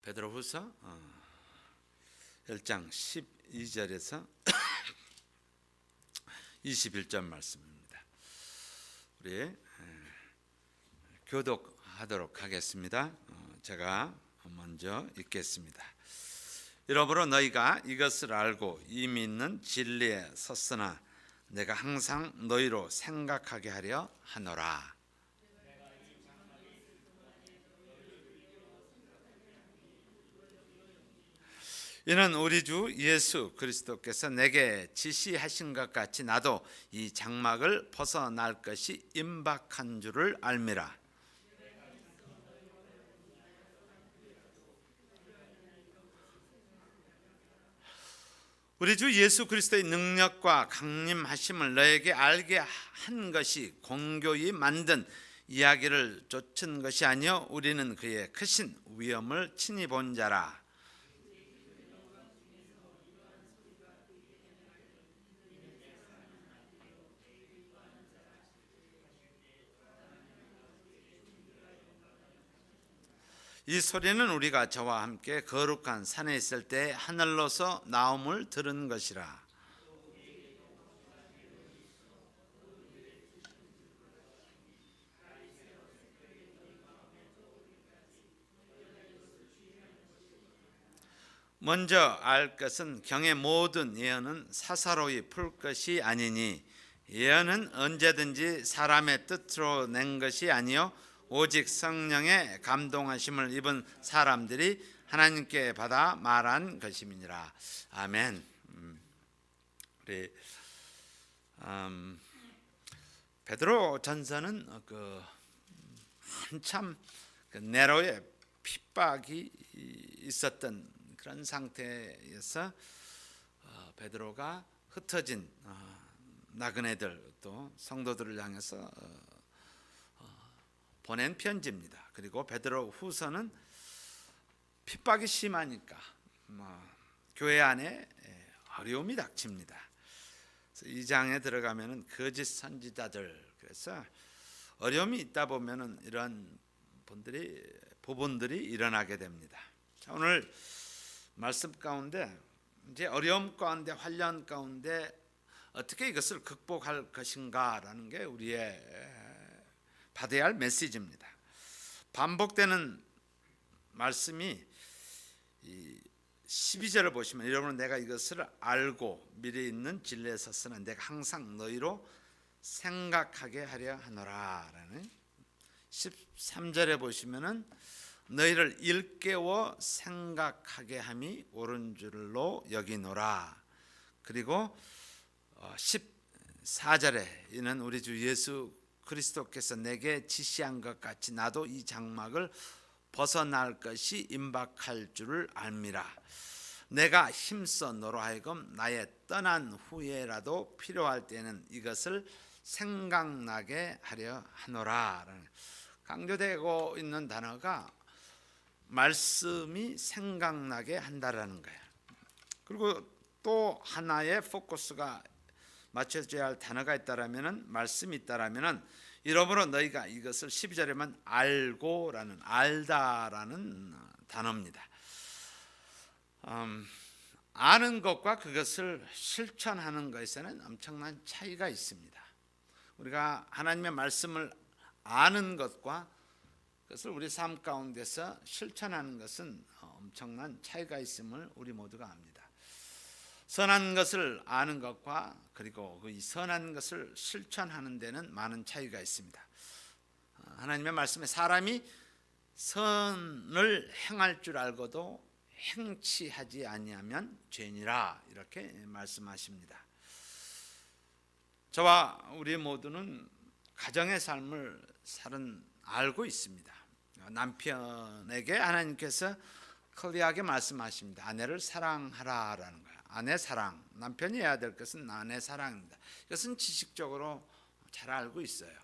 베드로후서 1장 12절에서 21절 말씀입니다. 우리 교독하도록 하겠습니다. 제가 먼저 읽겠습니다. 이러므로 너희가 이것을 알고 이미 있는 진리에 섰으나 내가 항상 너희로 생각하게 하려 하노라. 이는 우리 주 예수 그리스도께서 내게 지시하신 것 같이 나도 이 장막을 벗어날 것이 임박한 줄을 알미라. 우리 주 예수 그리스도의 능력과 강림하심을 너에게 알게 한 것이 공교히 만든 이야기를 좇은 것이 아니요 우리는 그의 크신 위엄을 친히 본 자라. 이 소리는 우리가 저와 함께 거룩한 산에 있을 때 하늘로서 나옴을 들은 것이라. 먼저 알 것은 경의 모든 예언은 사사로이 풀 것이 아니니 예언은 언제든지 사람의 뜻으로 낸 것이 아니요 오직 성령의 감동하심을 입은 사람들이 하나님께 받아 말한 것임이니라. 아멘. 우리 베드로 전서는 한참 네로의 핍박이 있었던 그런 상태에서 베드로가 흩어진 나그네들 또 성도들을 향해서 보낸 편지입니다. 그리고 베드로 후서는 핍박이 심하니까 교회 안에 어려움이 닥칩니다. 그래서 이 장에 들어가면은 거짓 선지자들, 그래서 어려움이 있다 보면은 이런 부분들이 일어나게 됩니다. 자, 오늘 말씀 가운데 이제 어려움 가운데 환난 가운데 어떻게 이것을 극복할 것인가라는 게 우리의 받아야 할 메시지입니다. 반복되는 말씀이 12절을 보시면 여러분 내가 이것을 알고 미래에 있는 진리에 섰으나 내가 항상 너희로 생각하게 하려 하노라 라는 13절에 보시면은 너희를 일깨워 생각하게 함이 옳은 줄로 여기노라. 그리고 14절에 이는 우리 주 예수 그리스도께서 내게 지시한 것 같이 나도 이 장막을 벗어날 것이 임박할 줄을 알미라. 내가 힘써 너로 하여금 나의 떠난 후에라도 필요할 때는 이것을 생각나게 하려 하노라. 강조되고 있는 단어가 말씀이 생각나게 한다라는 거예요. 그리고 또 하나의 포커스가 맞춰져야 할 단어가 있다라면은 말씀이 있다라면은 이러므로 너희가 이것을 12절에만 알고라는 알다라는 단어입니다. 아는 것과 그것을 실천하는 것에는 엄청난 차이가 있습니다. 우리가 하나님의 말씀을 아는 것과 그것을 우리 삶 가운데서 실천하는 것은 엄청난 차이가 있음을 우리 모두가 압니다. 선한 것을 아는 것과 그리고 이 선한 것을 실천하는 데는 많은 차이가 있습니다. 하나님의 말씀에 사람이 선을 행할 줄 알고도 행치하지 아니하면 죄니라 이렇게 말씀하십니다. 저와 우리 모두는 가정의 삶을 알고 있습니다. 남편에게 하나님께서 클리어하게 말씀하십니다. 아내를 사랑하라라는 거예요. 아내 사랑, 남편이 해야 될 것은 아내 사랑입니다. 이것은 지식적으로 잘 알고 있어요.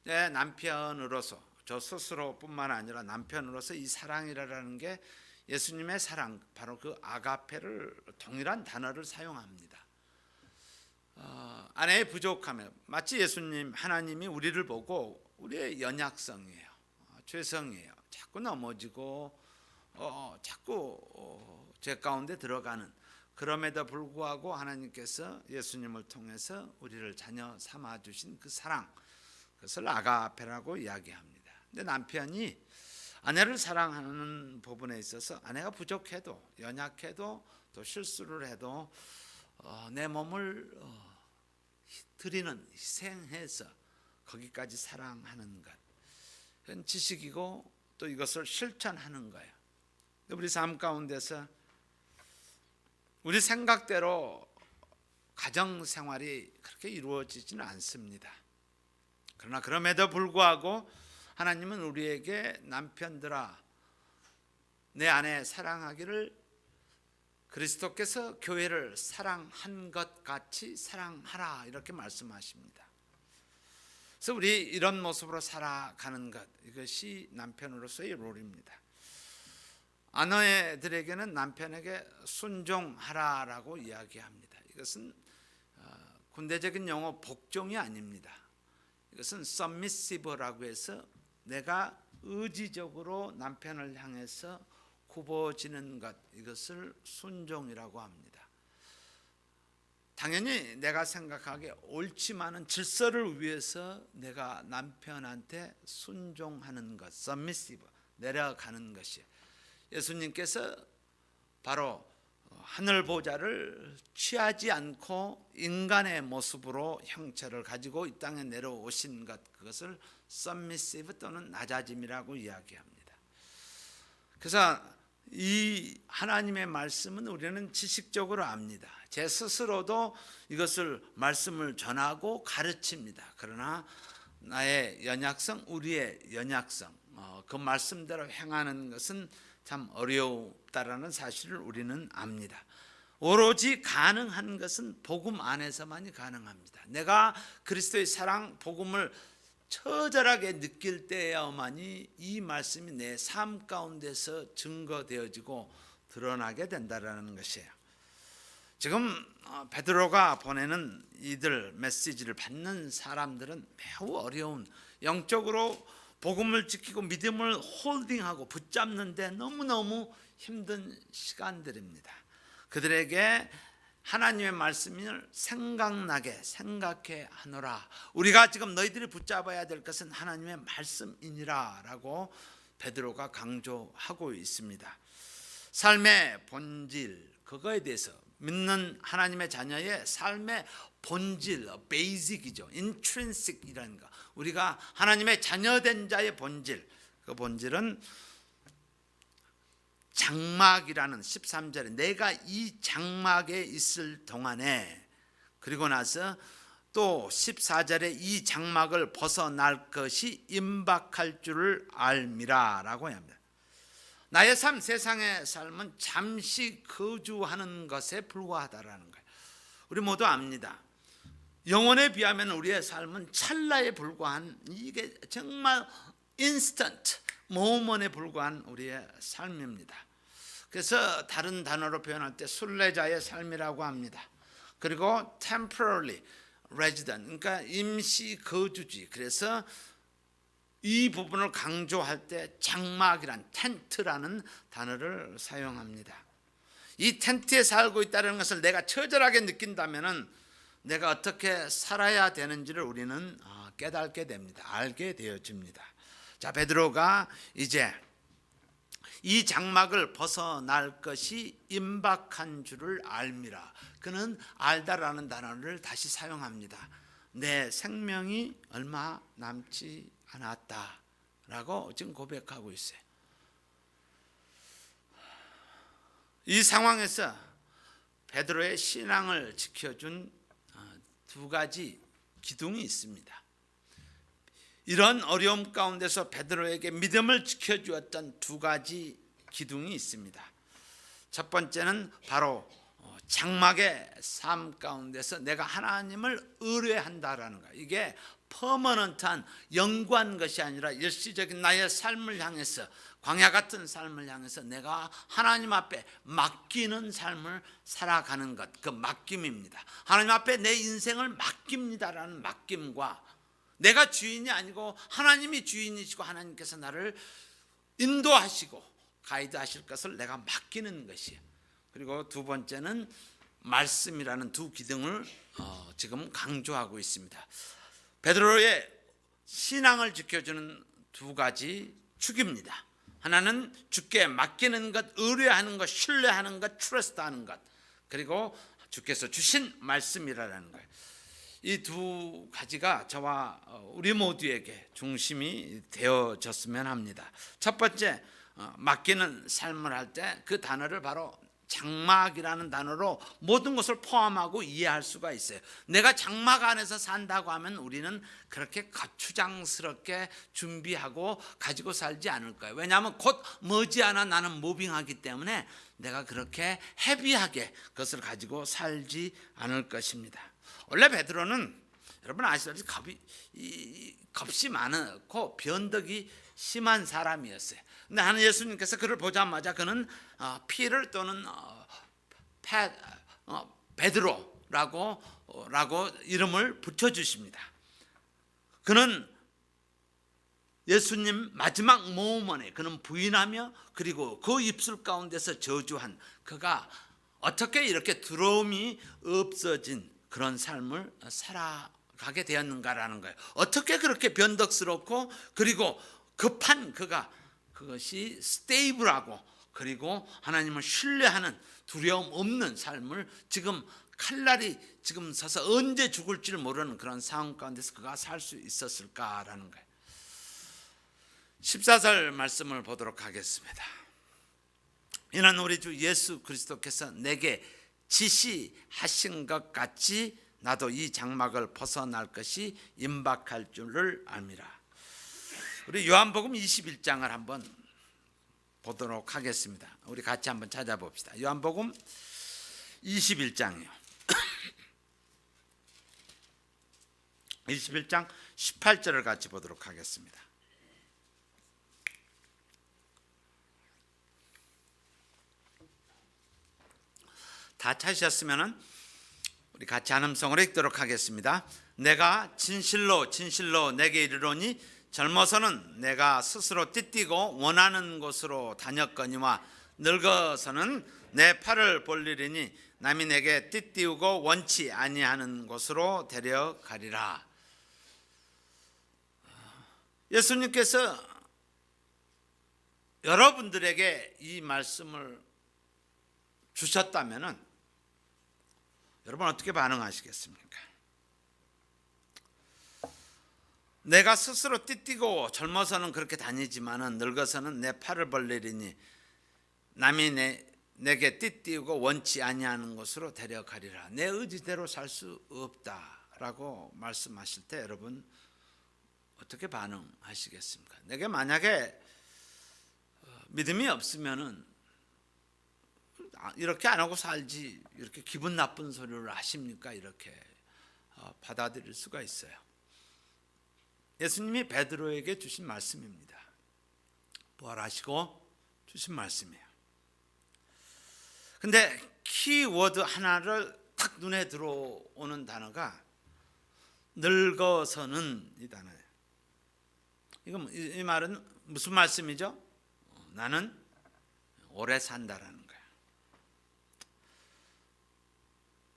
내 남편으로서 저 스스로뿐만 아니라 남편으로서 이 사랑이라는 게 예수님의 사랑, 바로 그 아가페를 동일한 단어를 사용합니다. 아내의 부족함에 마치 예수님 하나님이 우리를 보고 우리의 연약성이에요, 죄성이에요. 자꾸 넘어지고 자꾸 죄 가운데 들어가는, 그럼에도 불구하고 하나님께서 예수님을 통해서 우리를 자녀 삼아 주신 그 사랑, 그것을 아가페라고 이야기합니다. 근데 남편이 아내를 사랑하는 부분에 있어서 아내가 부족해도, 연약해도, 또 실수를 해도 내 몸을 드리는, 희생해서 거기까지 사랑하는 것, 그건 지식이고 또 이것을 실천하는 거예요. 우리 삶 가운데서 우리 생각대로 가정 생활이 그렇게 이루어지지는 않습니다. 그러나 그럼에도 불구하고 하나님은 우리에게 남편들아 내 아내 사랑하기를 그리스도께서 교회를 사랑한 것 같이 사랑하라, 이렇게 말씀하십니다. 그래서 우리 이런 모습으로 살아가는 것, 이것이 남편으로서의 롤입니다. 아내들에게는 남편에게 순종하라라고 이야기합니다. 이것은 군대적인 용어 복종이 아닙니다. 이것은 submissive라고 해서 내가 의지적으로 남편을 향해서 굽어지는 것, 이것을 순종이라고 합니다. 당연히 내가 생각하기에 옳지만은 질서를 위해서 내가 남편한테 순종하는 것, submissive, 내려가는 것이, 예수님께서 바로 하늘 보좌를 취하지 않고 인간의 모습으로 형체를 가지고 이 땅에 내려오신 것, 그것을 submissive 또는 낮아짐이라고 이야기합니다. 그래서 이 하나님의 말씀은 우리는 지식적으로 압니다. 제 스스로도 이것을 말씀을 전하고 가르칩니다. 그러나 나의 연약성, 우리의 연약성, 그 말씀대로 행하는 것은 참 어렵다라는 사실을 우리는 압니다. 오로지 가능한 것은 복음 안에서만이 가능합니다. 내가 그리스도의 사랑, 복음을 처절하게 느낄 때야만이 이 말씀이 내 삶 가운데서 증거되어지고 드러나게 된다라는 것이에요. 지금 베드로가 보내는 이들 메시지를 받는 사람들은 매우 어려운, 영적으로 복음을 지키고 믿음을 홀딩하고 붙잡는데 너무너무 힘든 시간들입니다. 그들에게 하나님의 말씀을 생각해 하노라. 우리가 지금 너희들이 붙잡아야 될 것은 하나님의 말씀이니라 라고 베드로가 강조하고 있습니다. 삶의 본질, 그거에 대해서 믿는 하나님의 자녀의 삶의 본질, 베이직이죠. 인트린식이라는 거. 우리가 하나님의 자녀된 자의 본질, 그 본질은 장막이라는 13절에 내가 이 장막에 있을 동안에, 그리고 나서 또 14절에 이 장막을 벗어날 것이 임박할 줄을 알미라 라고 합니다. 나의 삶, 세상의 삶은 잠시 거주하는 것에 불과하다라는 거예요. 우리 모두 압니다. 영혼에 비하면 우리의 삶은 찰나에 불과한, 이게 정말 인스턴트 모먼에 불과한 우리의 삶입니다. 그래서 다른 단어로 표현할 때 순례자의 삶이라고 합니다. 그리고 temporary resident, 그러니까 임시 거주지. 그래서 이 부분을 강조할 때 장막이란, 텐트라는 단어를 사용합니다. 이 텐트에 살고 있다는 것을 내가 처절하게 느낀다면 내가 어떻게 살아야 되는지를 우리는 깨닫게 됩니다. 알게 되어집니다. 자, 베드로가 이제 이 장막을 벗어날 것이 임박한 줄을 알미라. 그는 알다라는 단어를 다시 사용합니다. 내 생명이 얼마 남지 않았다라고 지금 고백하고 있어요. 이 상황에서 베드로의 신앙을 지켜준 두 가지 기둥이 있습니다. 이런 어려움 가운데서 베드로에게 믿음을 지켜주었던 두 가지 기둥이 있습니다. 첫 번째는 바로 장막의 삶 가운데서 내가 하나님을 의뢰한다라는 거예요. 이게 퍼머넌트한 영구한 것이 아니라 일시적인 나의 삶을 향해서, 광야 같은 삶을 향해서 내가 하나님 앞에 맡기는 삶을 살아가는 것, 그 맡김입니다. 하나님 앞에 내 인생을 맡깁니다라는 맡김과, 내가 주인이 아니고 하나님이 주인이시고 하나님께서 나를 인도하시고 가이드하실 것을 내가 맡기는 것이에요. 그리고 두 번째는 말씀이라는 두 기둥을 지금 강조하고 있습니다. 베드로의 신앙을 지켜주는 두 가지 축입니다. 하나는 주께 맡기는 것, 의뢰하는 것, 신뢰하는 것, 트러스트하는 것, 그리고 주께서 주신 말씀이라는 거예요. 이 두 가지가 저와 우리 모두에게 중심이 되어졌으면 합니다. 첫 번째, 맡기는 삶을 할 때 그 단어를 바로 장막이라는 단어로 모든 것을 포함하고 이해할 수가 있어요. 내가 장막 안에서 산다고 하면 우리는 그렇게 거추장스럽게 준비하고 가지고 살지 않을 거예요. 왜냐하면 곧 머지않아 나는 무빙하기 때문에 내가 그렇게 헤비하게 그것을 가지고 살지 않을 것입니다. 원래 베드로는 여러분 아시다시피 겁이 많고 변덕이 심한 사람이었어요. 근데 하는 예수님께서 그를 보자마자 그는 피를 또는 베드로라고 이름을 붙여주십니다. 그는 예수님 마지막 모먼에 그는 부인하며 그리고 그 입술 가운데서 저주한 그가 어떻게 이렇게 두려움이 없어진 그런 삶을 살아가게 되었는가라는 거예요. 어떻게 그렇게 변덕스럽고 그리고 급한 그것이 스테이블하고 그리고 하나님을 신뢰하는 두려움 없는 삶을 지금 칼날이 지금 서서 언제 죽을지를 모르는 그런 상황 가운데서 그가 살 수 있었을까라는 거예요. 14절 말씀을 보도록 하겠습니다. 이는 우리 주 예수 그리스도께서 내게 지시하신 것 같이 나도 이 장막을 벗어날 것이 임박할 줄을 압니다. 우리 요한복음 21장을 한번 보도록 하겠습니다. 우리 같이 한번 찾아봅시다. 요한복음 21장이요. 21장 18절을 같이 보도록 하겠습니다. 다 찾으셨으면 우리 같이 한 음성으로 읽도록 하겠습니다. 내가 진실로 진실로 내게 이르노니 젊어서는 내가 스스로 띠띠고 원하는 곳으로 다녔거니와 늙어서는 내 팔을 벌리리니 남이 내게 띠띠우고 원치 아니하는 곳으로 데려가리라. 예수님께서 여러분들에게 이 말씀을 주셨다면은 여러분 어떻게 반응하시겠습니까? 내가 스스로 띠띠고 젊어서는 그렇게 다니지만은 늙어서는 내 팔을 벌리리니 남이 내게 띠띠우고 원치 아니하는 곳으로 데려가리라. 내 의지대로 살 수 없다라고 말씀하실 때 여러분 어떻게 반응하시겠습니까? 내게 만약에 믿음이 없으면은 이렇게 안 하고 살지 이렇게 기분 나쁜 소리를 하십니까? 이렇게 받아들일 수가 있어요. 예수님이 베드로에게 주신 말씀입니다. 부활하시고 주신 말씀이에요. 근데 키워드 하나를 딱 눈에 들어오는 단어가 늙어서는 이 단어예요. 이 말은 무슨 말씀이죠? 나는 오래 산다라는 거예요.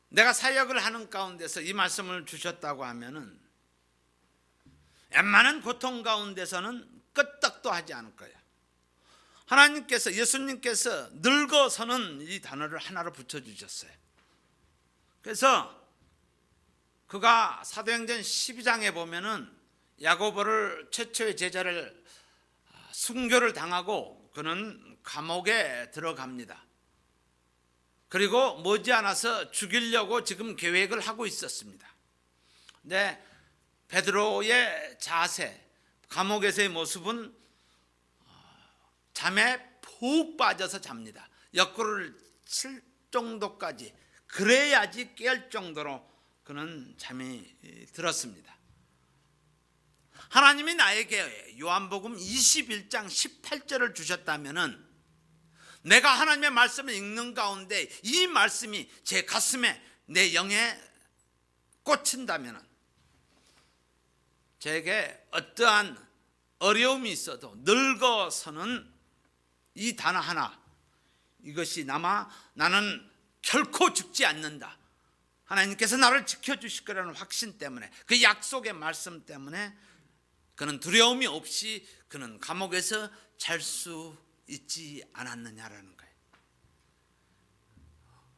내가 사역을 하는 가운데서 이 말씀을 주셨다고 하면은 웬만한 고통 가운데서는 끄떡도 하지 않을 거예요. 하나님께서 예수님께서 늙어서는 이 단어를 하나로 붙여주셨어요. 그래서 그가 사도행전 12장에 보면은 야고보를 최초의 제자를 순교를 당하고 그는 감옥에 들어갑니다. 그리고 머지않아서 죽이려고 지금 계획을 하고 있었습니다. 근데 베드로의 자세, 감옥에서의 모습은 잠에 푹 빠져서 잡니다. 옆구리를 칠 정도까지 그래야지 깰 정도로 그는 잠이 들었습니다. 하나님이 나에게 요한복음 21장 18절을 주셨다면은 내가 하나님의 말씀을 읽는 가운데 이 말씀이 제 가슴에 내 영에 꽂힌다면은 제게 어떠한 어려움이 있어도 늙어서는 이 단어 하나, 이것이 남아 나는 결코 죽지 않는다. 하나님께서 나를 지켜주실 거라는 확신 때문에, 그 약속의 말씀 때문에 그는 두려움이 없이 그는 감옥에서 잘 수 있지 않았느냐라는 거예요.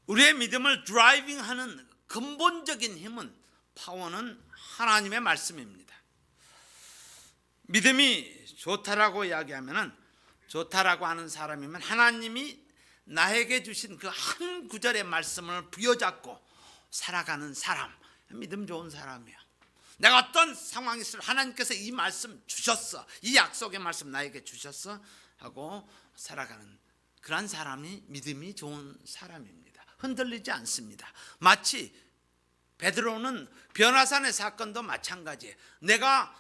우리의 믿음을 드라이빙하는 근본적인 힘은, 파워는 하나님의 말씀입니다. 믿음이 좋다라고 이야기하면은, 좋다라고 하는 사람이면 하나님이 나에게 주신 그 한 구절의 말씀을 부여잡고 살아가는 사람, 믿음 좋은 사람이야. 내가 어떤 상황이 있을 하나님께서 이 말씀 주셨어, 이 약속의 말씀 나에게 주셨어 하고 살아가는 그런 사람이 믿음이 좋은 사람입니다. 흔들리지 않습니다. 마치 베드로는 변화산의 사건도 마찬가지예요. 내가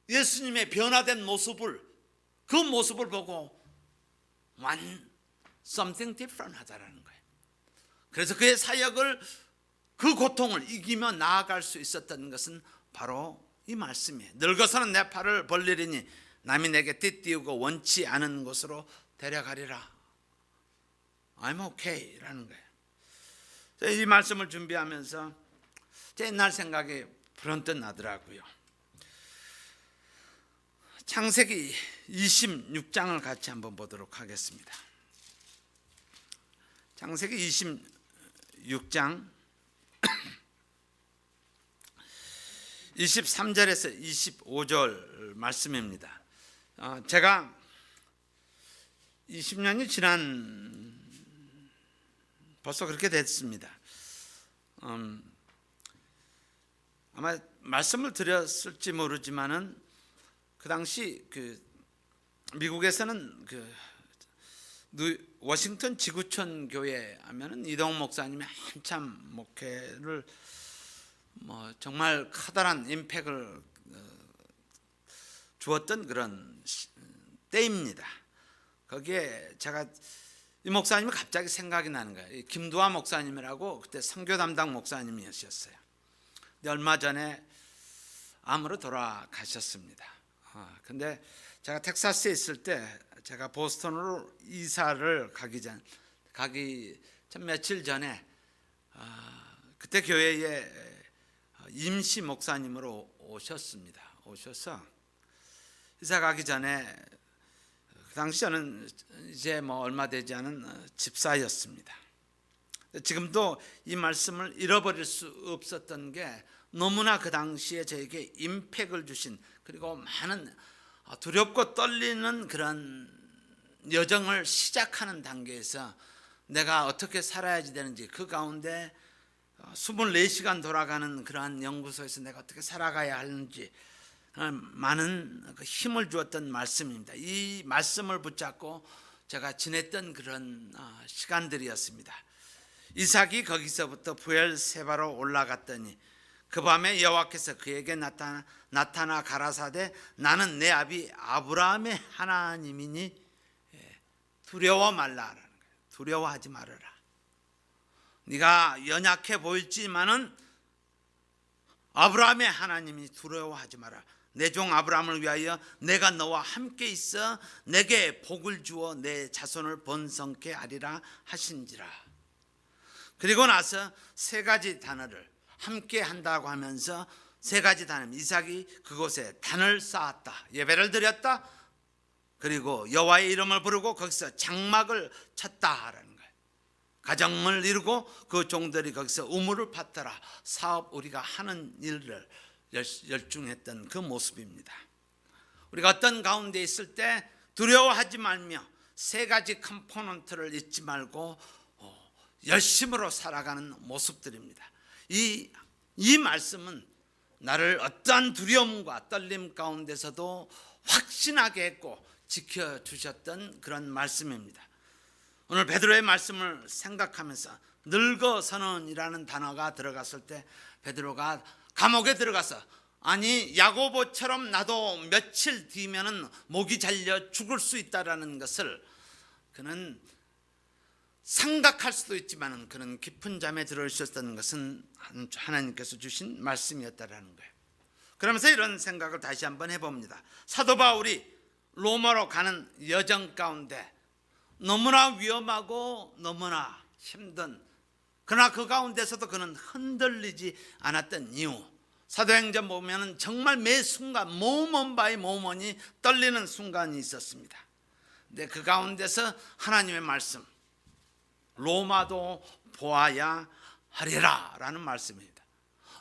예수님의 변화된 모습을, 그 모습을 보고 something different 하다라는 거예요. 그래서 그의 사역을, 그 고통을 이기며 나아갈 수 있었던 것은 바로 이 말씀이에요. 늙어서는 내 팔을 벌리리니 남이 내게 띠띠우고 원치 않은 곳으로 데려가리라. I'm okay 라는 거예요. 이 말씀을 준비하면서 제 옛날 생각이 불현듯 나더라고요. 창세기 26장을 같이 한번 보도록 하겠습니다. 창세기 26장 23절에서 25절 말씀입니다. 제가 20년이 지난, 벌써 그렇게 됐습니다. 아마 말씀을 드렸을지 모르지만은 그 당시 미국에서는 워싱턴 지구촌 교회 하면은 이동훈 목사님이 한참 목회를 정말 커다란 임팩을 주었던 그런 때입니다. 거기에 제가 이 목사님이 갑자기 생각이 나는 거예요. 김두하 목사님이라고 그때 선교 담당 목사님이셨어요. 근데 얼마 전에 암으로 돌아가셨습니다. 근데 제가 텍사스에 있을 때, 제가 보스턴으로 이사를 가기 전 며칠 전에 그때 교회에 임시 목사님으로 오셨습니다. 오셔서 이사 가기 전에, 그 당시 저는 이제 얼마 되지 않은 집사였습니다. 지금도 이 말씀을 잃어버릴 수 없었던 게, 너무나 그 당시에 저에게 임팩을 주신, 그리고 많은 두렵고 떨리는 그런 여정을 시작하는 단계에서 내가 어떻게 살아야지 되는지, 그 가운데 24시간 돌아가는 그러한 연구소에서 내가 어떻게 살아가야 하는지 많은 힘을 주었던 말씀입니다. 이 말씀을 붙잡고 제가 지냈던 그런 시간들이었습니다. 이삭이 거기서부터 부엘세바로 올라갔더니 그 밤에 여호와께서 그에게 나타나 가라사대, 나는 내 아비 아브라함의 하나님이니 두려워 말라라는 거예요. 두려워하지 말아라. 네가 연약해 보일지만은 아브라함의 하나님이 두려워하지 마라. 내 종 아브라함을 위하여 내가 너와 함께 있어 내게 복을 주어 내 자손을 번성케 하리라 하신지라. 그리고 나서 세 가지 단어를 함께 한다고 하면서, 세 가지 단어, 이삭이 그곳에 단을 쌓았다, 예배를 드렸다, 그리고 여호와의 이름을 부르고 거기서 장막을 쳤다라는 거예요. 가정을 이루고 그 종들이 거기서 우물을 팠더라. 사업, 우리가 하는 일을 열중했던 그 모습입니다. 우리가 어떤 가운데 있을 때 두려워하지 말며 세 가지 컴포넌트를 잊지 말고 열심으로 살아가는 모습들입니다. 이 말씀은 나를 어떠한 두려움과 떨림 가운데서도 확신하게 했고 지켜주셨던 그런 말씀입니다. 오늘 베드로의 말씀을 생각하면서 늙어서는이라는 단어가 들어갔을 때, 베드로가 감옥에 들어가서, 아니 야고보처럼 나도 며칠 뒤면은 목이 잘려 죽을 수 있다라는 것을 그는 생각할 수도 있지만, 그는 깊은 잠에 들어있었던 것은 하나님께서 주신 말씀이었다라는 거예요. 그러면서 이런 생각을 다시 한번 해봅니다. 사도 바울이 로마로 가는 여정 가운데 너무나 위험하고 너무나 힘든, 그러나 그 가운데서도 그는 흔들리지 않았던 이유, 사도행전 보면 정말 매 순간 모먼 바이 모먼이 떨리는 순간이 있었습니다. 근데 그 가운데서 하나님의 말씀, 로마도 보아야 하리라 라는 말씀입니다.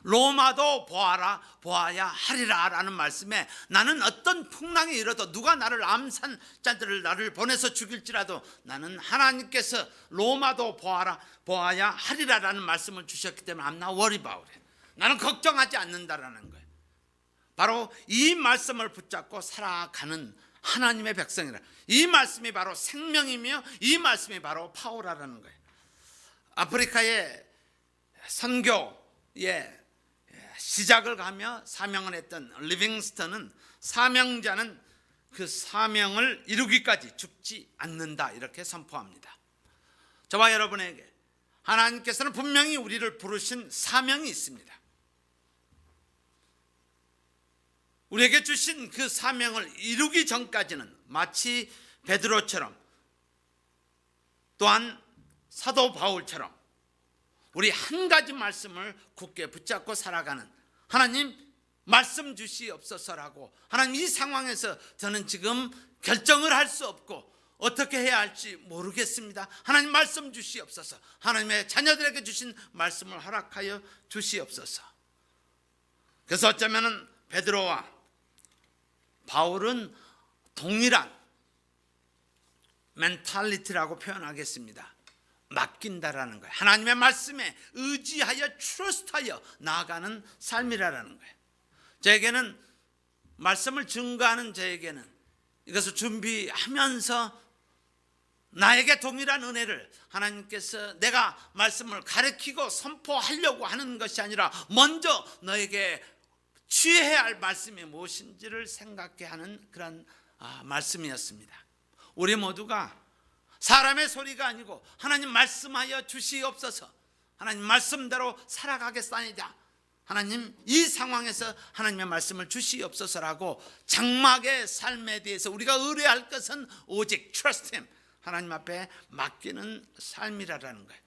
로마도 보아야 하리라 라는 말씀에 나는 어떤 풍랑이 일어도 누가 나를 암산자들을 나를 보내서 죽일지라도 나는 하나님께서 로마도 보아야 하리라 라는 말씀을 주셨기 때문에 I'm not worried about it. 나는 걱정하지 않는다라는 거예요. 바로 이 말씀을 붙잡고 살아가는 하나님의 백성이라. 이 말씀이 바로 생명이며 이 말씀이 바로 파워라는 거예요. 아프리카의 선교의 시작을 가며 사명을 했던 리빙스턴은 사명자는 그 사명을 이루기까지 죽지 않는다 이렇게 선포합니다. 저와 여러분에게 하나님께서는 분명히 우리를 부르신 사명이 있습니다. 우리에게 주신 그 사명을 이루기 전까지는 마치 베드로처럼 또한 사도 바울처럼 우리 한 가지 말씀을 굳게 붙잡고 살아가는, 하나님 말씀 주시옵소서라고, 하나님 이 상황에서 저는 지금 결정을 할 수 없고 어떻게 해야 할지 모르겠습니다. 하나님 말씀 주시옵소서. 하나님의 자녀들에게 주신 말씀을 허락하여 주시옵소서. 그래서 어쩌면 베드로와 바울은 동일한 멘탈리티라고 표현하겠습니다. 맡긴다라는 거예요. 하나님의 말씀에 의지하여 트러스트하여 나아가는 삶이라는 거예요. 저에게는 말씀을 증거하는 저에게는 이것을 준비하면서 나에게 동일한 은혜를 하나님께서 내가 말씀을 가르치고 선포하려고 하는 것이 아니라 먼저 너에게 취해야 할 말씀이 무엇인지를 생각해 하는 그런 말씀이었습니다. 우리 모두가 사람의 소리가 아니고 하나님 말씀하여 주시옵소서, 하나님 말씀대로 살아가겠사이다, 하나님 이 상황에서 하나님의 말씀을 주시옵소서라고 장막의 삶에 대해서 우리가 의뢰할 것은 오직 trust him, 하나님 앞에 맡기는 삶이라는 거예요.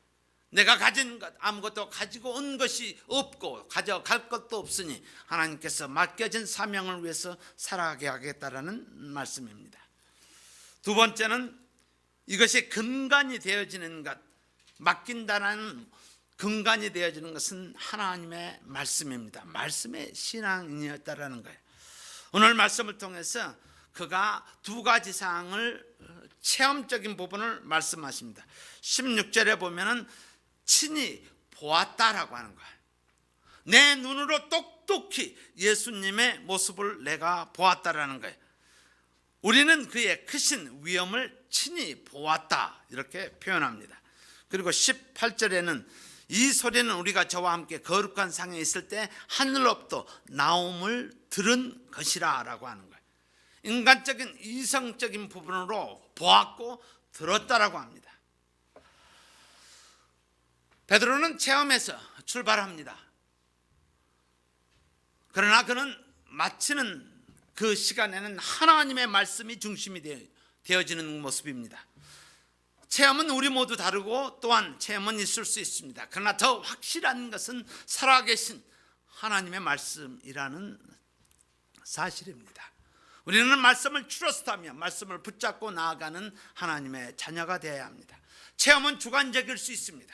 내가 가진 것 아무것도 가지고 온 것이 없고 가져갈 것도 없으니 하나님께서 맡겨진 사명을 위해서 살아가게 하겠다라는 말씀입니다. 두 번째는 이것이 근간이 되어지는 것, 맡긴다는 근간이 되어지는 것은 하나님의 말씀입니다. 말씀의 신앙이었다라는 거예요. 오늘 말씀을 통해서 그가 두 가지 사항을 체험적인 부분을 말씀하십니다. 16절에 보면은 친히 보았다라고 하는 거예요. 내 눈으로 똑똑히 예수님의 모습을 내가 보았다라는 거예요. 우리는 그의 크신 위엄을 친히 보았다 이렇게 표현합니다. 그리고 18절에는 이 소리는 우리가 저와 함께 거룩한 상에 있을 때 하늘로부터 나옴을 들은 것이라 라고 하는 거예요. 인간적인 이성적인 부분으로 보았고 들었다라고 합니다. 베드로는 체험에서 출발합니다. 그러나 그는 마치는 그 시간에는 하나님의 말씀이 중심이 되어지는 모습입니다. 체험은 우리 모두 다르고 또한 체험은 있을 수 있습니다. 그러나 더 확실한 것은 살아계신 하나님의 말씀이라는 사실입니다. 우리는 말씀을 트러스트하며 말씀을 붙잡고 나아가는 하나님의 자녀가 되어야 합니다. 체험은 주관적일 수 있습니다.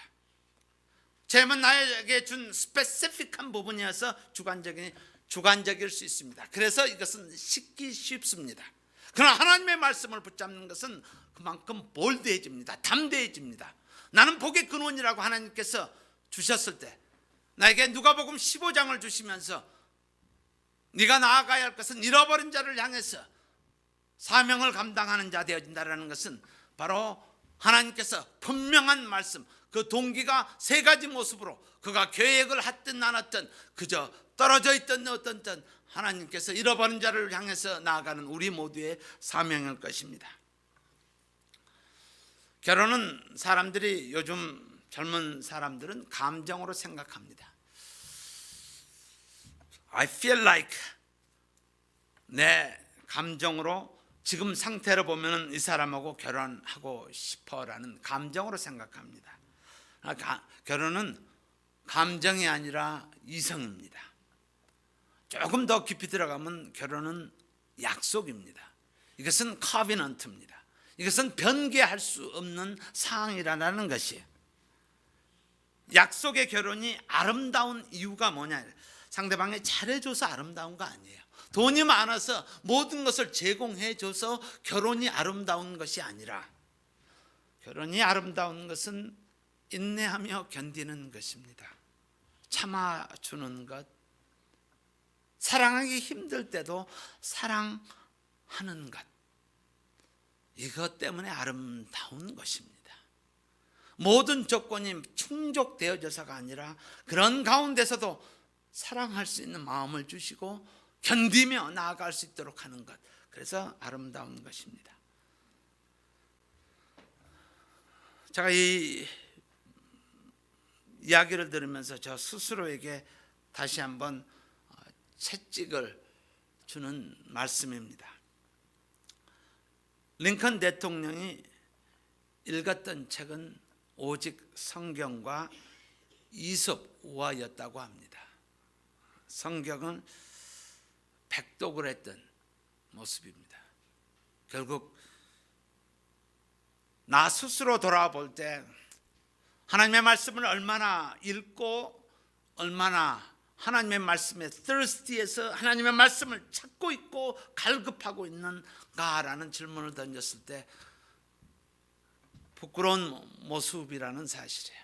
체험은 나에게 준 스페시픽한 부분이어서 주관적일 수 있습니다. 그래서 이것은 쉽기 쉽습니다. 그러나 하나님의 말씀을 붙잡는 것은 그만큼 볼드해집니다. 담대해집니다. 나는 복의 근원이라고 하나님께서 주셨을 때 나에게 누가복음 15장을 주시면서 네가 나아가야 할 것은 잃어버린 자를 향해서 사명을 감당하는 자 되어진다는 것은 바로 하나님께서 분명한 말씀, 그 동기가 세 가지 모습으로 그가 계획을 하든 안 하든 그저 떨어져 있던 어떤 하나님께서 잃어버린 자를 향해서 나아가는 우리 모두의 사명일 것입니다. 결혼은 사람들이 요즘 젊은 사람들은 감정으로 생각합니다. I feel like 내 감정으로 지금 상태로 보면 이 사람하고 결혼하고 싶어라는 감정으로 생각합니다. 결혼은 감정이 아니라 이성입니다. 조금 더 깊이 들어가면 결혼은 약속입니다. 이것은 커비넌트입니다. 이것은 변개할 수 없는 사항이라는 것이에요. 약속의 결혼이 아름다운 이유가 뭐냐? 상대방이 잘해줘서 아름다운 거 아니에요. 돈이 많아서 모든 것을 제공해줘서 결혼이 아름다운 것이 아니라, 결혼이 아름다운 것은 인내하며 견디는 것입니다. 참아주는 것, 사랑하기 힘들 때도 사랑하는 것, 이것 때문에 아름다운 것입니다. 모든 조건이 충족되어져서가 아니라 그런 가운데서도 사랑할 수 있는 마음을 주시고 견디며 나아갈 수 있도록 하는 것, 그래서 아름다운 것입니다. 제가 이 이야기를 들으면서 저 스스로에게 다시 한번 채찍을 주는 말씀입니다. 링컨 대통령이 읽었던 책은 오직 성경과 이솝 우화였다고 합니다. 성경은 백독을 했던 모습입니다. 결국 나 스스로 돌아볼 때 하나님의 말씀을 얼마나 읽고 얼마나 하나님의 말씀에 thirsty해서 하나님의 말씀을 찾고 있고 갈급하고 있는가라는 질문을 던졌을 때 부끄러운 모습이라는 사실이에요.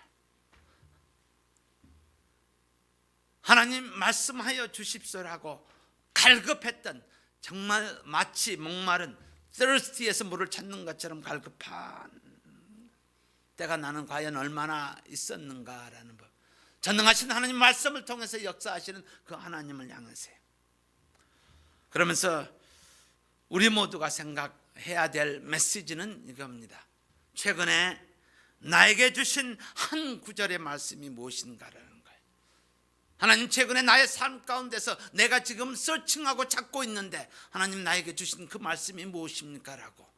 하나님 말씀하여 주십시오라고 갈급했던, 정말 마치 목마른 thirsty에서 물을 찾는 것처럼 갈급한 때가 나는 과연 얼마나 있었는가라는 법. 전능하신 하나님 말씀을 통해서 역사하시는 그 하나님을 향하세요. 그러면서 우리 모두가 생각해야 될 메시지는 이겁니다. 최근에 나에게 주신 한 구절의 말씀이 무엇인가라는 거예요. 하나님, 최근에 나의 삶 가운데서 내가 지금 서칭하고 찾고 있는데 하나님 나에게 주신 그 말씀이 무엇입니까? 라고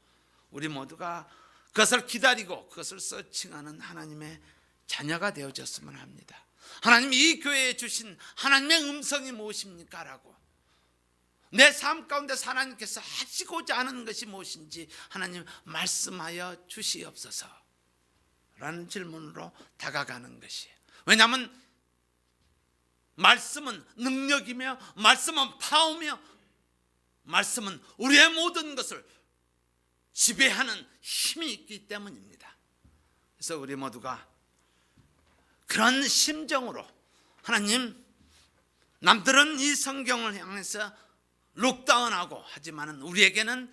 우리 모두가 그것을 기다리고 그것을 서칭하는 하나님의 자녀가 되어졌으면 합니다. 하나님, 이 교회에 주신 하나님의 음성이 무엇입니까? 라고 내 삶 가운데서 하나님께서 하시고자 하는 것이 무엇인지 하나님 말씀하여 주시옵소서 라는 질문으로 다가가는 것이에요. 왜냐하면 말씀은 능력이며 말씀은 파워며 말씀은 우리의 모든 것을 지배하는 힘이 있기 때문입니다. 그래서 우리 모두가 그런 심정으로, 하나님, 남들은 이 성경을 향해서 록다운하고 하지만 우리에게는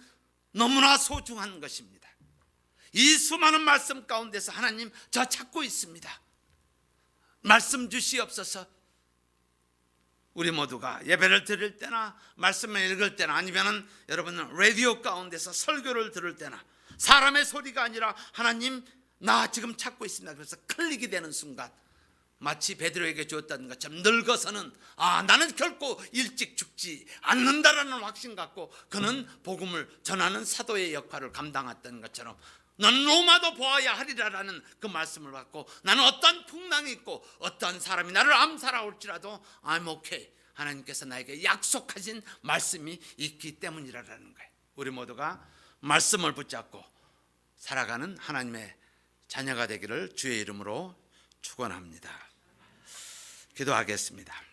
너무나 소중한 것입니다. 이 수많은 말씀 가운데서 하나님, 저 찾고 있습니다. 말씀 주시옵소서. 우리 모두가 예배를 드릴 때나 말씀을 읽을 때나 아니면 여러분은 라디오 가운데서 설교를 들을 때나 사람의 소리가 아니라 하나님, 나 지금 찾고 있습니다. 그래서 클릭이 되는 순간 마치 베드로에게 주었던 것처럼 늙어서는 나는 결코 일찍 죽지 않는다라는 확신 갖고 그는 복음을 전하는 사도의 역할을 감당했던 것처럼 너는 로마도 보아야 하리라라는 그 말씀을 받고 나는 어떤 풍랑이 있고 어떤 사람이 나를 암살하올지라도 I'm okay. 하나님께서 나에게 약속하신 말씀이 있기 때문이라는 거예요. 우리 모두가 말씀을 붙잡고 살아가는 하나님의 자녀가 되기를 주의 이름으로 축원합니다. 기도하겠습니다.